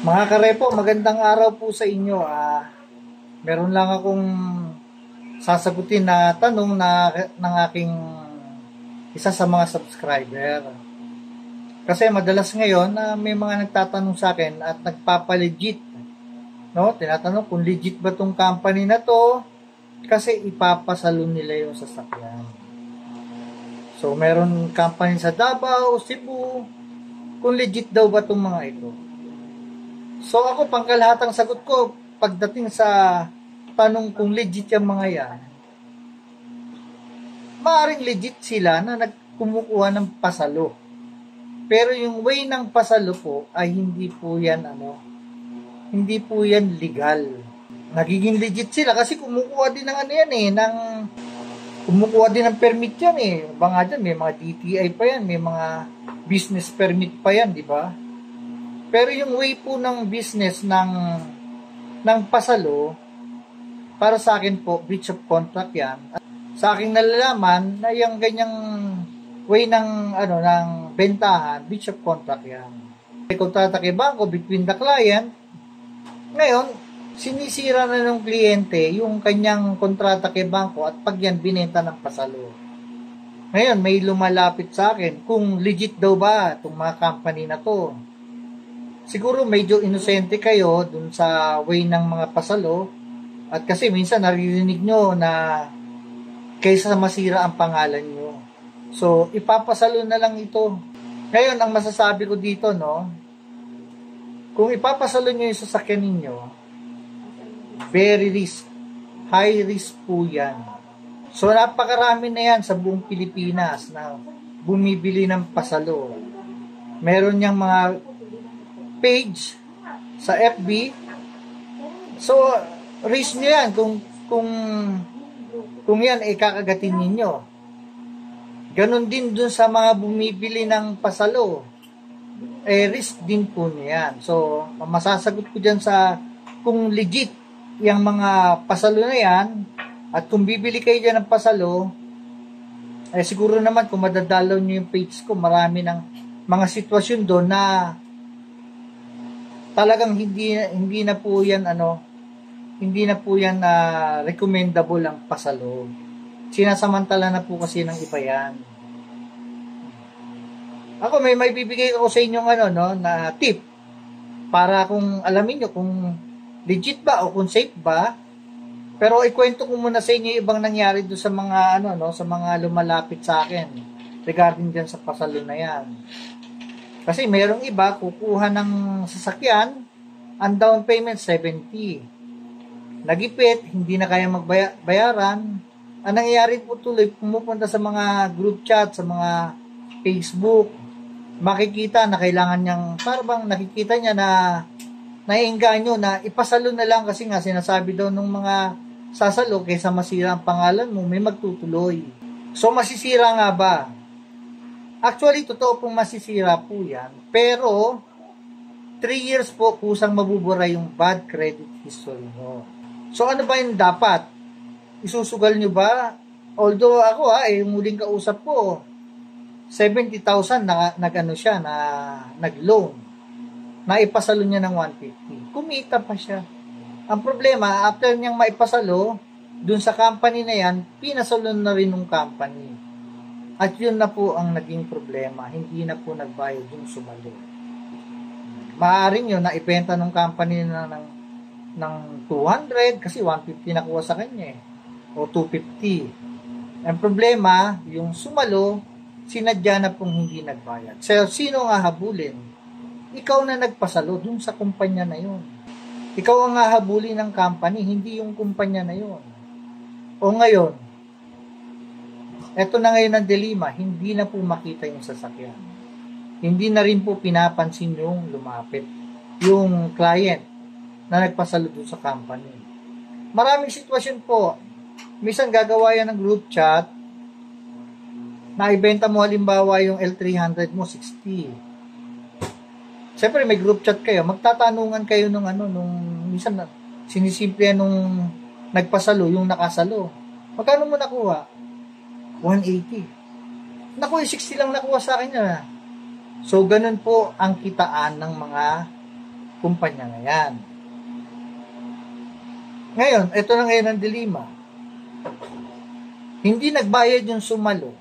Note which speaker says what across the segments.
Speaker 1: Mga karepo, magandang araw po sa inyo. Meron lang akong sasagutin na tanong ng aking isa sa mga subscriber. Kasi madalas ngayon na may mga nagtatanong sa akin at nagpapalegit. No? Tinatanong kung legit ba tong company na to kasi ipapasalon nila yung sasakyan. So meron company sa Davao, Cebu, kung legit daw ba tong mga ito. So ako, pangkalahatang sagot ko pagdating sa tanong kung legit yung mga yan, maaaring legit sila na nagkumukuha ng pasalo. Pero yung way ng pasalo po ay hindi po yan legal. Nagiging legit sila kasi kumukuha din ng kumukuha din ng permit yan eh. Baka dyan, may mga DTI pa yan, may mga business permit pa yan, di ba? Pero yung way po ng business ng pasalo, para sa akin po, breach of contract yan. At sa aking nalalaman na yung ganyang way ng bentahan, breach of contract yan. May kontrata kay bangko between the client. Ngayon, sinisira na ng kliyente yung kanyang kontrata kay bangko at pag yan binenta ng pasalo. Ngayon, may lumalapit sa akin kung legit daw ba itong mga company na to. Siguro medyo inosente kayo dun sa way ng mga pasalo at kasi minsan naririnig nyo na kaysa masira ang pangalan nyo. So, ipapasalo na lang ito. Ngayon, ang masasabi ko dito, no, kung ipapasalo nyo yung sasakyan ninyo, very risk. High risk po yan. So, napakarami na yan sa buong Pilipinas na bumibili ng pasalo. Meron niyang mga page sa FB. So, risk nyo yan kung yan ay kakagatin ninyo. Ganon din dun sa mga bumibili ng pasalo. Risk din po niyan. So, masasagot ko dyan sa kung legit yung mga pasalo na yan at kung bibili kayo dyan ng pasalo, siguro naman kung madadalaw nyo yung page ko, marami ng mga sitwasyon doon na talagang hindi na po yan recommendable ang pasalo. Sinasamantala na po kasi ng iba yan. Ako may bibigay ako sa inyong na tip para kung alamin nyo kung legit ba o kung safe ba. Pero ikwento ko muna sa inyo ibang nangyari doon sa mga sa mga lumalapit sa akin regarding diyan sa pasalo na yan. Kasi mayroong iba kukuha ng sasakyan, ang down payment 70. Nagipit, hindi na kaya magbayaran. Ang nangyayari po tuloy, pumupunta sa mga group chat, sa mga Facebook, makikita na kailangan niyang, parang nakikita niya na naiengganyo na ipasalo na lang kasi nga sinasabi daw ng mga sasalo kaysa masira ang pangalan mo, may magtutuloy. So masisira nga ba? Actually, totoo pong masisira po yan. Pero, 3 years po kusang mabubura yung bad credit history mo. So ano ba yung dapat? Isusugal nyo ba? Although ako yung muling kausap ko, 70,000 nag-loan. Naipasalo niya ng 150. Kumita pa siya. Ang problema, after niyang maipasalo, dun sa company na yan, pinasalo na rin ng company. At yun na po ang naging problema. Hindi na po nagbayad yung sumalo. Maaaring yun, naipenta ng company na ng 200 kasi 150 nakuha sa kanya o 250. Ang problema, yung sumalo, sinadya na pong hindi nagbayad. So, sino nga habulin? Ikaw na nagpasalo dun sa kumpanya na yun. Ikaw ang hahabulin ng company, hindi yung kumpanya na yun. O ngayon, eto na ngayon ang dilema, hindi na po makita yung sasakyan. Hindi na rin po pinapansin yung lumapit, yung client na nagpasalo dun sa company. Maraming sitwasyon po. Minsan gagawa yan ng group chat, naibenta mo halimbawa yung L300 mo, 60. Siyempre may group chat kayo, magtatanungan kayo nung minsan sinisimple nung nagpasalo, yung nakasalo. Magkano mo nakuha? 180. Naku, 60 lang nakuha sa akin na. So, ganun po ang kitaan ng mga kumpanya na yan. Ngayon, ito na ngayon ang dilema. Hindi nagbayad yung sumalo.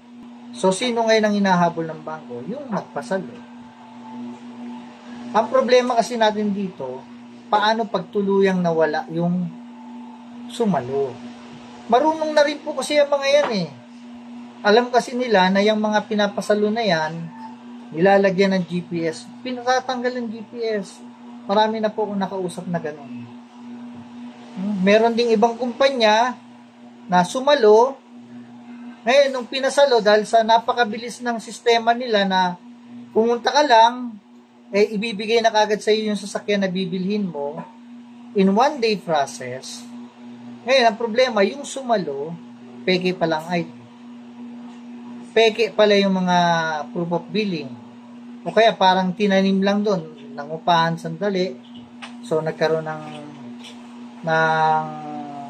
Speaker 1: So, sino ngayon ang hinahabol ng bangko? Yung nagpasalo. Ang problema kasi natin dito, paano pagtuluyang nawala yung sumalo? Marunong na rin po kasi yung mga yan eh. Alam kasi nila na yung mga pinapasalo na yan, nilalagyan ng GPS. Pinatatanggal ng GPS. Marami na po akong nakausap na gano'n. Meron ding ibang kumpanya na sumalo. Ngayon, nung pinasalo, dahil sa napakabilis ng sistema nila na pumunta ka lang, ibibigay na kagad sa iyo yung sasakyan na bibilhin mo in one day process. Ngayon, ang problema, yung sumalo, peke pa lang ID. Peke pala yung mga proof of billing. O kaya parang tinanim lang doon, nangupahan sandali. So, nagkaroon ng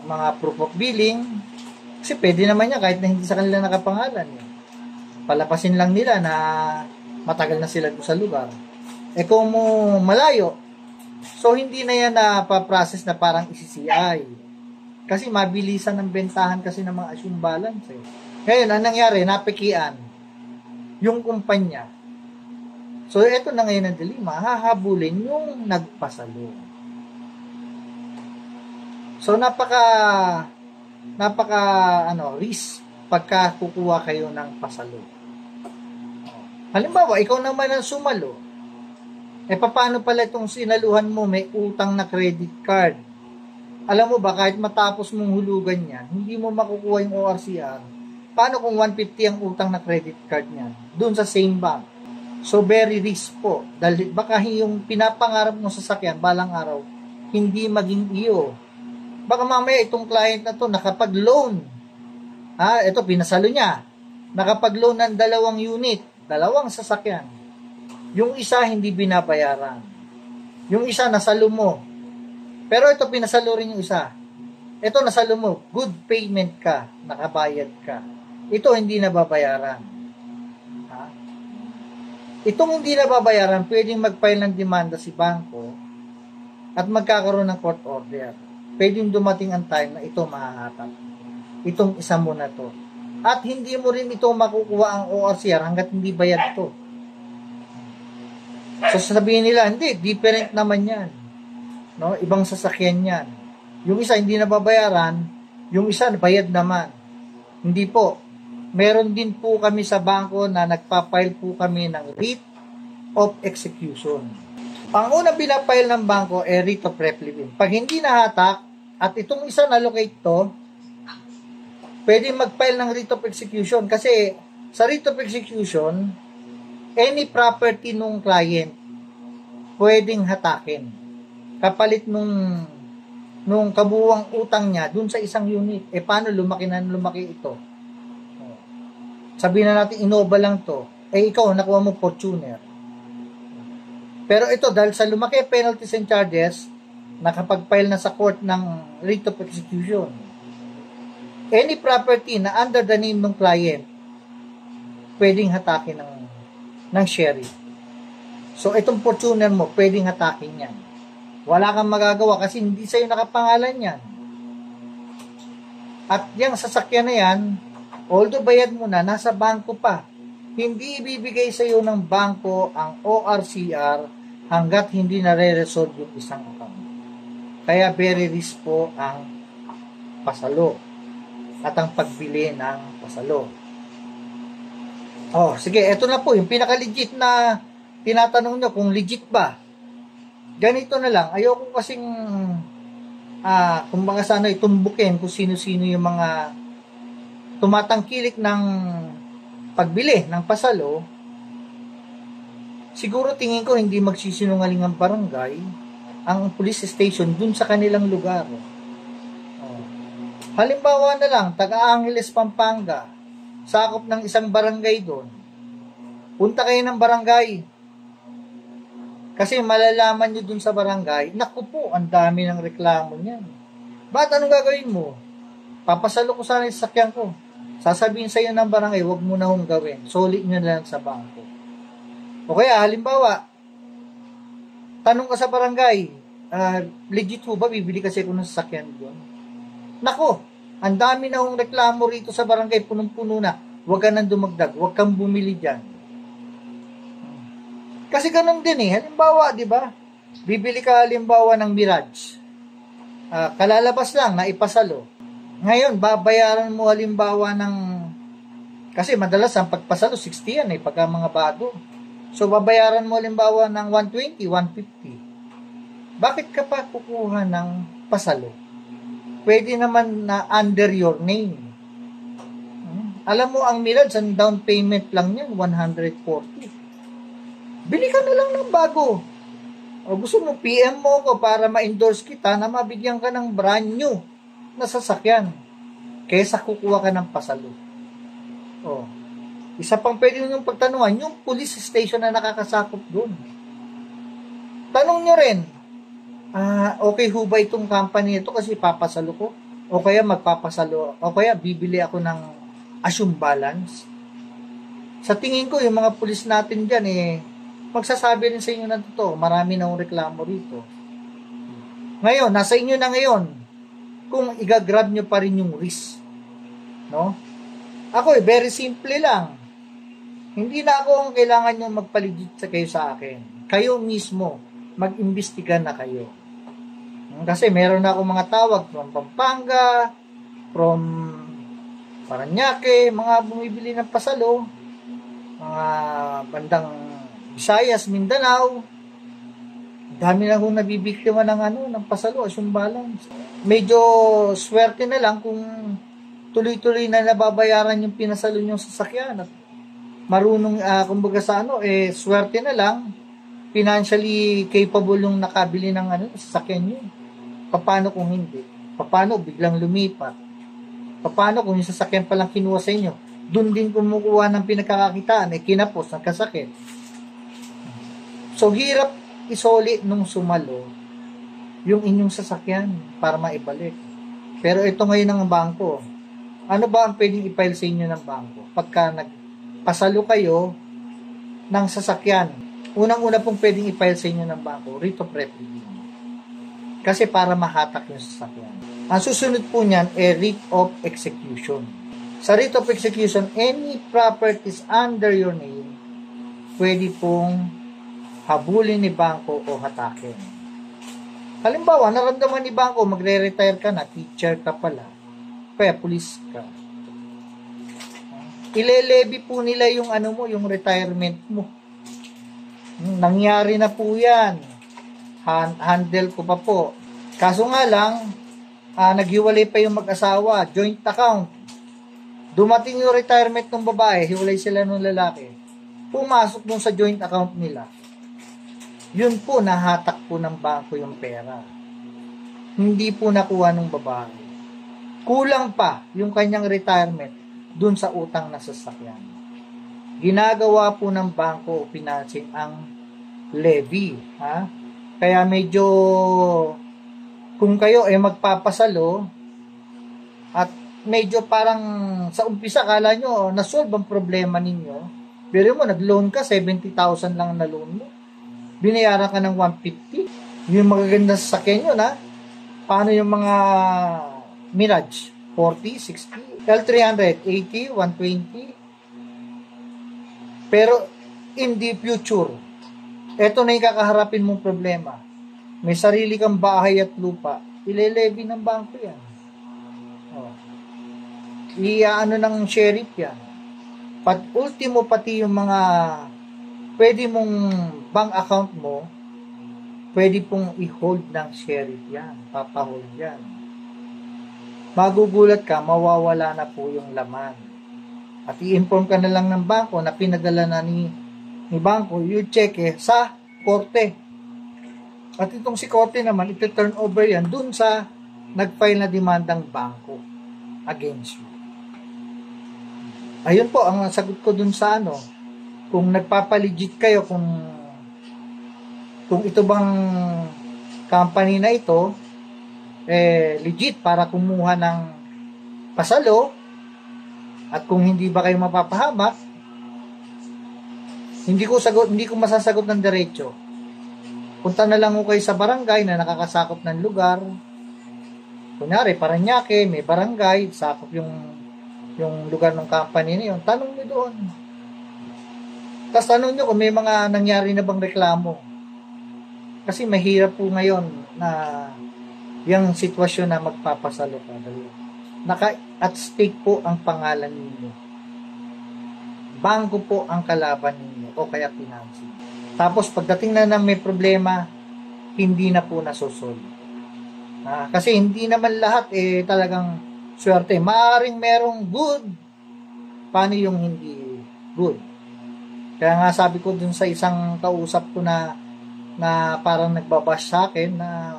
Speaker 1: mga proof of billing. Kasi pwede naman yan kahit na hindi sa kanila nakapangalan. Palapasin lang nila na matagal na sila sa lugar. Kung malayo, so hindi na yan na pa-process na parang ECCI. Kasi mabilisan ng bentahan kasi ng mga assumed balance eh. Ngayon, ang nangyari, napikian yung kumpanya. So, ito na ngayon ang dilema, hahabulin yung nagpasalo. So, risk pagka kukuha kayo ng pasalo. Halimbawa, ikaw naman ang sumalo. Paano pala itong sinaluhan mo, may utang na credit card? Alam mo ba, kahit matapos mong hulugan yan, hindi mo makukuha yung ORCR. Paano kung 150 ang utang na credit card niyan? Doon sa same bank. So, very risk po. Dahil baka yung pinapangarap mo sa sasakyan, balang araw, hindi maging iyo. Baka mamaya itong client na to nakapag-loan. Ito, pinasalo niya. Nakapag-loan ng 2 unit, 2 sasakyan. Yung isa hindi binabayaran. Yung isa nasalo mo. Pero ito pinasalo rin yung isa. Ito nasalo mo, good payment ka, nakabayad ka. Ito hindi nababayaran. Itong hindi nababayaran, pwedeng mag-file ng demanda si bangko at magkakaroon ng court order. Pwedeng dumating ang time na ito mahahatap. Itong isa mo na to. At hindi mo rin ito makukuha ang ORCR hanggat hindi bayad to. So sabihin nila, hindi, different naman yan. No? Ibang sasakyan yan. Yung isa hindi nababayaran, yung isa bayad naman. Hindi po. Meron din po kami sa bangko na nagpa-file po kami ng writ of execution. Ang unang pinapile ng bangko ay writ of replevin. Pag hindi nahatak at itong isa na-locate to, pwede mag-file ng writ of execution kasi sa writ of execution, any property nung client pwedeng hatakin kapalit nung kabuuang utang niya dun sa isang unit. Paano lumaki ito? Sabihin na natin Innova lang to, ikaw nakuha mo Fortuner. Pero ito dahil sa lumaki penalties and charges, nakapag-file na sa court ng writ of execution. Any property na under the name ng client pwedeng hatakin ng sheriff. So, itong Fortuner mo, pwedeng hatakin yan. Wala kang magagawa kasi hindi sa'yo nakapangalan yan. At yung sasakyan na yan, although bayad mo na, nasa bangko pa. Hindi ibibigay sa'yo ng bangko ang ORCR hanggat hindi nare-resolve yung isang account. Kaya very risk po ang pasalo at ang pagbili ng pasalo. Sige, ito na po, yung pinaka-legit na tinatanong nyo kung legit ba. Ganito na lang, ayoko kasing kumbaga sana itumbukin kung sino-sino yung mga tumatangkilik ng pagbili ng pasalo. Siguro tingin ko hindi magsisinungaling ang barangay, ang police station dun sa kanilang lugar. Halimbawa na lang, Taga-Angeles, Pampanga, sakop ng isang barangay doon. Punta kayo ng barangay. Kasi malalaman nyo dun sa barangay, naku po, ang dami ng reklamo niyan. Ba't anong gagawin mo? Papasalo ko sana yung sasakyan ko. Sasabihin sa iyo ng barangay, huwag mo na hong gawin. Solid nyo na lang sa bangko. O kaya, halimbawa, Tanong ka sa barangay, legit ho ba bibili kasi ako ng sasakyan doon? Nako, ang dami na hong reklamo rito sa barangay, punong-puno na. Huwag ka nang dumagdag, huwag kang bumili dyan. Kasi ganun din halimbawa, di ba? Bibili ka halimbawa ng Mirage. Kalalabas lang na ipasalo. Ngayon, babayaran mo halimbawa ng, kasi madalas ang pagpasalo 60 yan pagka mga bago. So, babayaran mo halimbawa ng 120, 150. Bakit ka pa kukuha ng pasalo? Pwede naman na under your name. Alam mo, ang Mirage, ang down payment lang yan, 140. Bili ka na lang ng bago. O gusto mo, PM mo ko para ma-endorse kita na mabigyan ka ng brand new na sasakyan. Kaysa kukuha ka ng pasalo. O, isa pang pwede nyo pagtanungan, yung police station na nakakasakop doon. Tanong nyo rin, okay ho ba itong company ito kasi papasalo ko? O kaya magpapasalo, o kaya bibili ako ng assume balance? Sa tingin ko, yung mga pulis natin dyan magsasabi rin sa inyo ng totoo, marami na reklamo rito. Ngayon, nasa inyo na ngayon, kung igagrab nyo pa rin yung risk. No? Ako very simple lang. Hindi na ako ang kailangan nyo magpaligid kayo sa akin. Kayo mismo, mag-imbestiga na kayo. Kasi meron na ako mga tawag from Pampanga, from Paranaque, mga bumibili ng pasalo, mga bandang Visayas, Mindanao. Dami na akong nabibiktima ng pasalo, assume balance. Medyo swerte na lang kung tuloy-tuloy na nababayaran yung pinasalo nyong sasakyan at marunong, kumbaga sa swerte na lang, financially capable yung nakabili ng sasakyan nyo. Paano kung hindi? Paano biglang lumipat? Paano kung yung sasakyan palang kinuha sa inyo? Doon din kumukuha ng pinagkakakitaan, kinapos, nagkasakit. So, hirap isoli nung sumalo yung inyong sasakyan para maibalik. Pero ito ngayon ng bangko. Ano ba ang pwedeng i-file sa inyo ng bangko? Pagka nagpasalo kayo ng sasakyan, unang-una pong pwedeng i-file sa inyo ng bangko, writ of reprieve. Kasi para mahatak yung sasakyan. Ang susunod po niyan writ of execution. Sa writ of execution, any properties under your name, pwede pong habulin ni bangko o hatakin. Halimbawa, naramdaman ni bangko, magre-retire ka na, teacher ka pala, kaya police ka. Ilelevy po nila yung yung retirement mo. Nangyari na po yan. Handle ko pa po. Kaso nga lang, naghiwalay pa yung mag-asawa, joint account. Dumating yung retirement ng babae, hiwalay sila ng lalaki. Pumasok dun sa joint account nila. Yun po, nahatak po ng bangko yung pera. Hindi po nakuha ng babae. Kulang pa yung kanyang retirement dun sa utang na sasakyan. Ginagawa po ng bangko o financing ang levy. Kaya medyo, kung kayo magpapasalo, at medyo parang sa umpisa, kala nyo, nasolve ang problema ninyo. Pero mo, nag-loan ka, 70,000 lang na loan mo. Binayaran ka ng 150. Yung magaganda sa sasakyan yun, Paano yung mga Mirage? 40, 60, L300, 80, 120. Pero, in the future, eto na yung kakaharapin mong problema. May sarili kang bahay at lupa, ilelevy ng bangko yan. Iaano ng sheriff yan. Ultimo, pati yung mga pwede mong bank account mo, pwede pong i-hold ng sheriff yan. Papahold yan. Magugulat ka, mawawala na po yung laman. At i-inform ka na lang ng bangko na pinadala na ni bangko, yung cheque sa korte. At itong si korte naman, iti-turn over yan dun sa nag-file na demandang bangko against you. Ayun po, ang sagot ko dun sa kung nagpapaligid kayo, kung ito bang company na ito, legit para kumuha ng pasalo, at kung hindi ba kayo mapapahamak, hindi ko masasagot ng diretso. Punta na lang ko kayo sa barangay na nakakasakop ng lugar. Kunyari, Parañaque, may barangay, sakop yung lugar ng company na yun. Tanong nyo doon. Tapos tanong nyo kung may mga nangyari na bang reklamo. Kasi mahirap po ngayon na yung sitwasyon na magpapasalo ka. At stake po ang pangalan ninyo. Bangko po ang kalaban ninyo o kaya financing. Tapos pagdating na ng may problema, hindi na po nasosolve. Kasi hindi naman lahat talagang swerte. Maaring merong good. Paano yung hindi good? Kaya nga sabi ko dun sa isang kausap ko na parang nagbabash sa akin na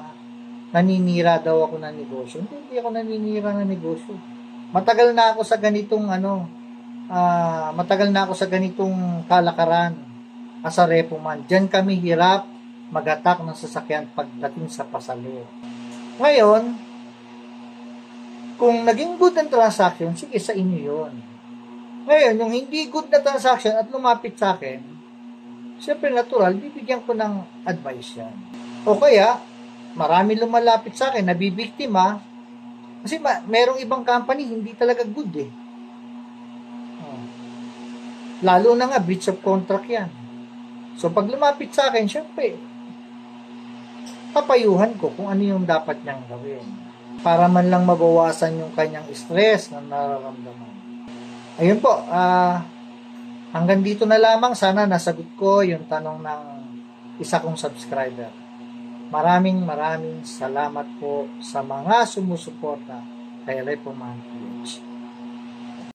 Speaker 1: naninira daw ako ng negosyo. Hindi ako naninira ng negosyo. Matagal na ako sa ganitong kalakaran as a repoman. Diyan kami hirap mag-attack ng sasakyan pagdating sa pasalo. Ngayon, kung naging good ang transaction, sige, sa inyo yun. Ngayon, yung hindi good na transaction at lumapit sa akin, siyempre natural, bibigyan ko ng advice yan. O kaya, marami lumalapit sa akin, nabibiktima, kasi merong ibang company, hindi talaga good eh. Lalo na nga, breach of contract yan. So, pag lumapit sa akin, syempre, papayuhan ko kung ano yung dapat niyang gawin. Para man lang mabawasan yung kanyang stress na nararamdaman. Ayun po, hanggang dito na lamang. Sana nasagot ko yung tanong ng isa kong subscriber. Maraming salamat po sa mga sumusuporta kay Repoman.